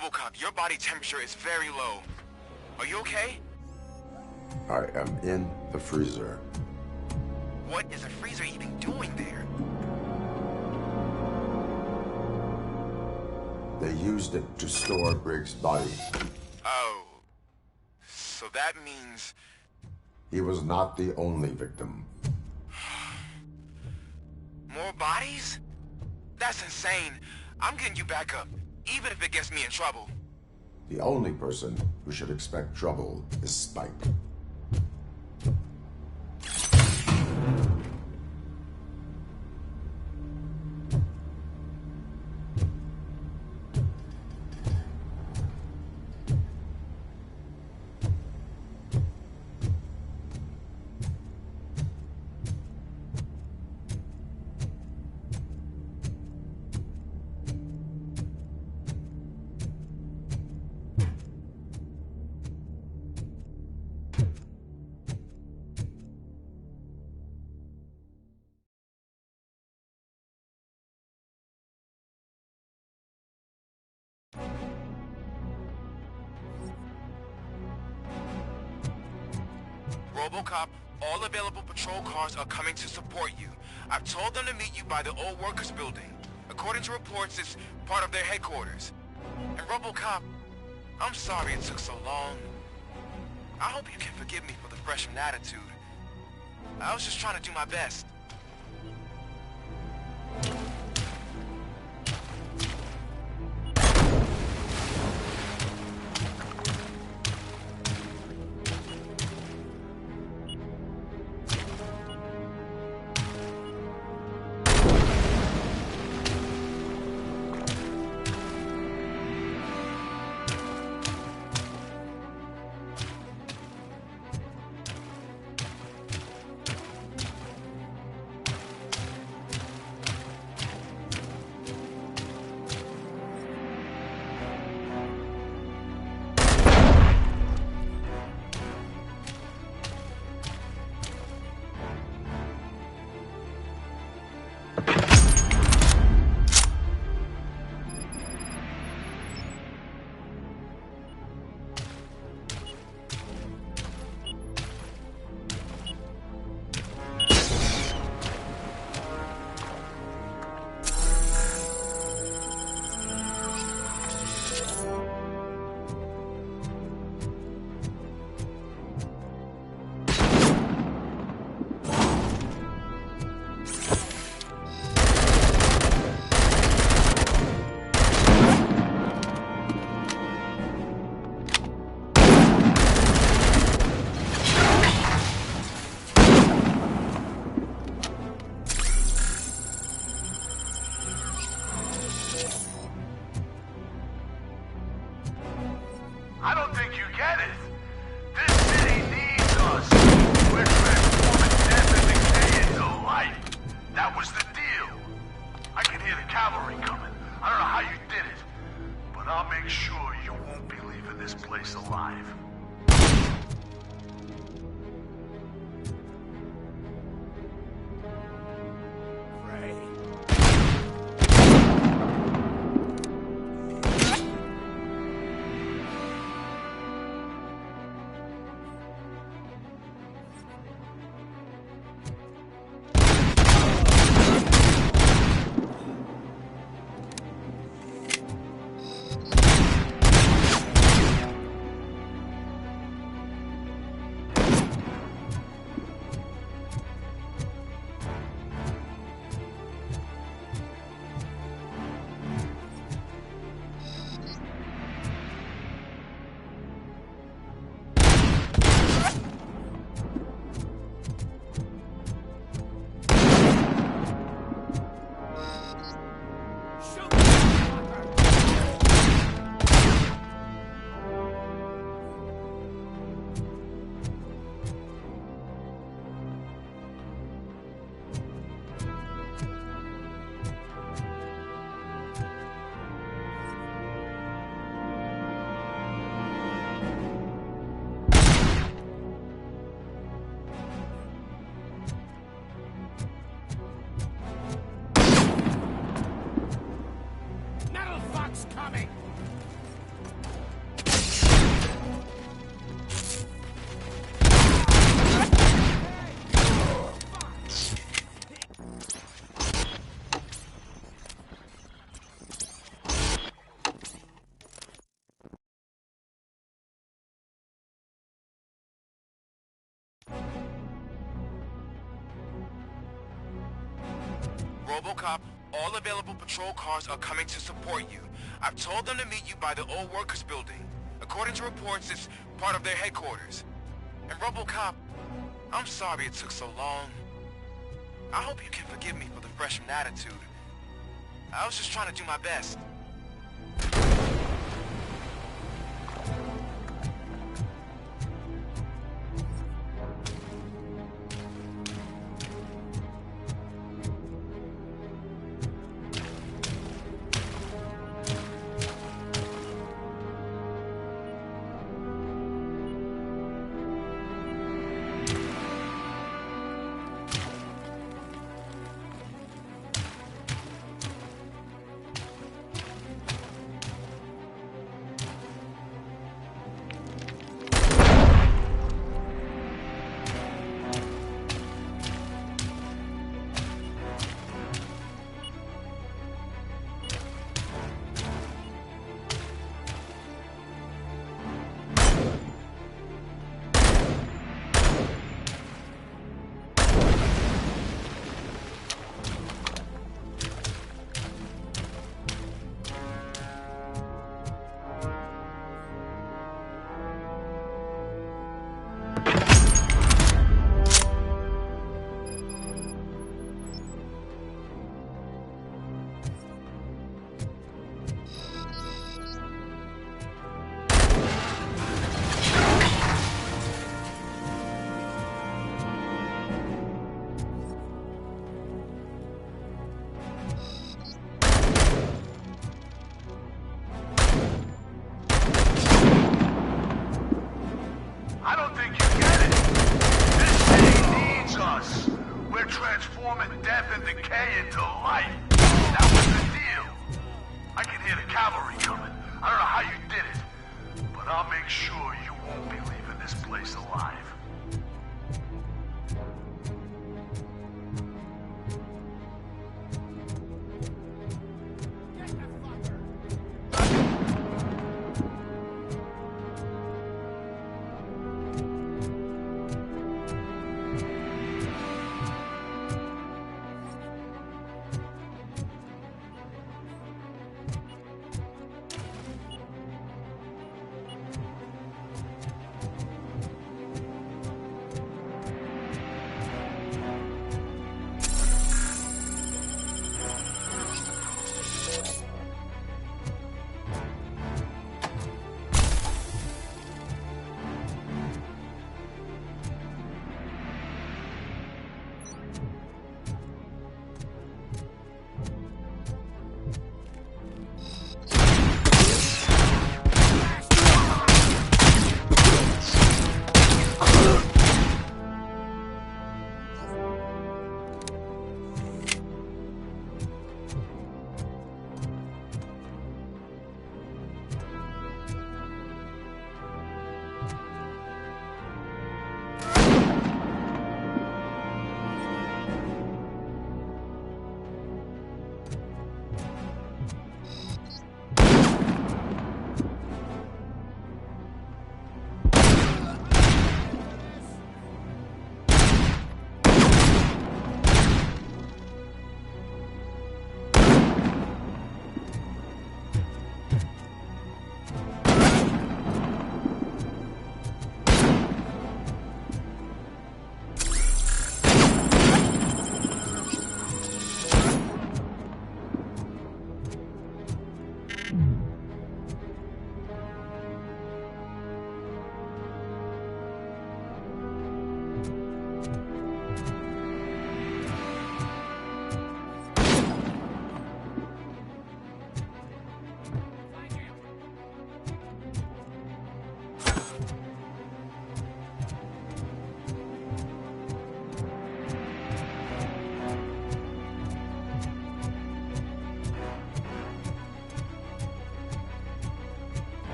Robocop, your body temperature is very low. Are you okay? I am in the freezer. What is a freezer even doing there? They used it to store Briggs' body. Oh. So that means... He was not the only victim. More bodies? That's insane. I'm getting you back up, even if it gets me in trouble. The only person who should expect trouble is Spike. Robocop, all available patrol cars are coming to support you. I've told them to meet you by the old workers building. According to reports, it's part of their headquarters. And Robocop, I'm sorry it took so long. I hope you can forgive me for the freshman attitude. I was just trying to do my best. I don't think you get it. This city needs us. We're transforming death and decay into life. That was the deal. I can hear the cavalry coming. I don't know how you did it, but I'll make sure you won't be leaving this place alive. Robocop, all available patrol cars are coming to support you. I've told them to meet you by the old workers building. According to reports, it's part of their headquarters. And Robocop, I'm sorry it took so long. I hope you can forgive me for the freshman attitude. I was just trying to do my best.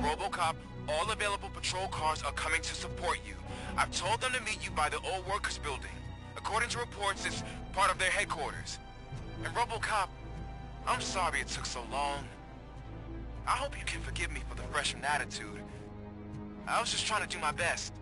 Robocop, all available patrol cars are coming to support you. I've told them to meet you by the old workers building. According to reports, it's part of their headquarters. And Robocop, I'm sorry it took so long. I hope you can forgive me for the freshman attitude. I was just trying to do my best.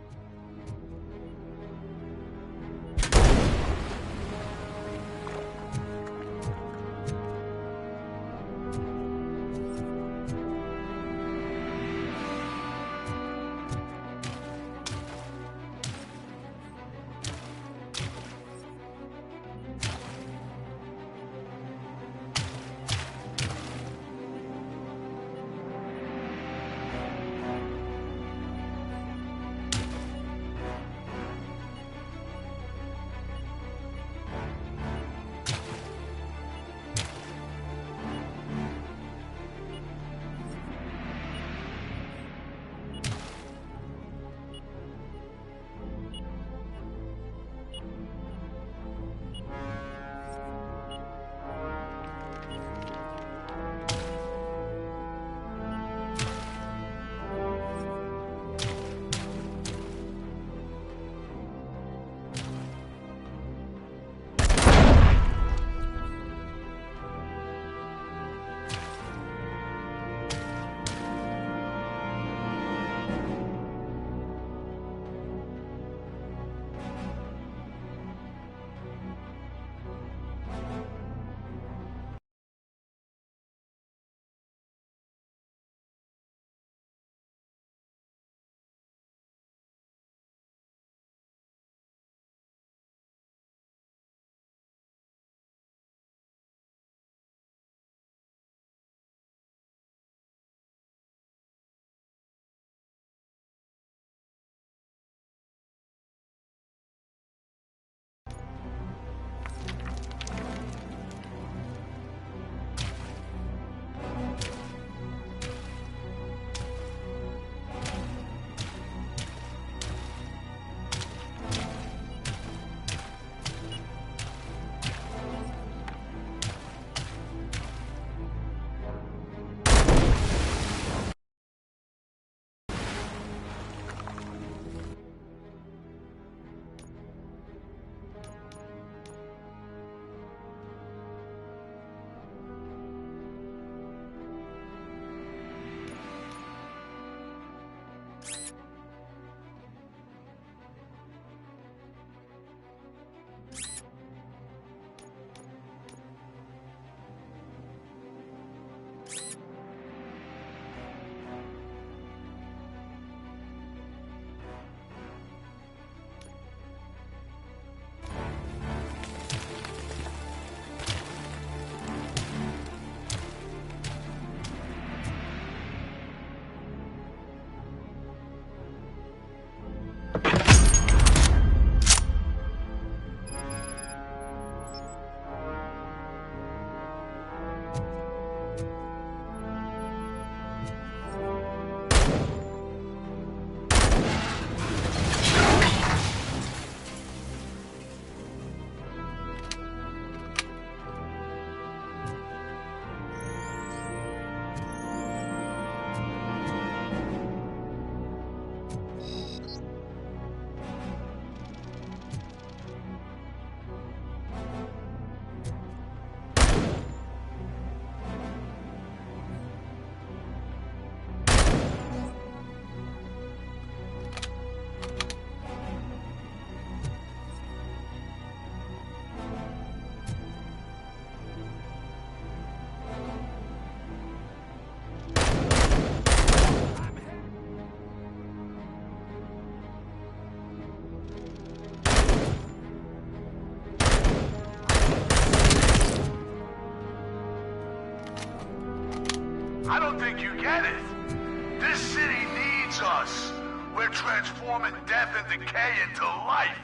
I don't think you get it. This city needs us. We're transforming death and decay into life.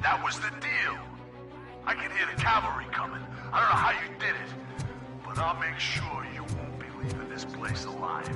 That was the deal. I can hear the cavalry coming. I don't know how you did it, but I'll make sure you won't be leaving this place alive.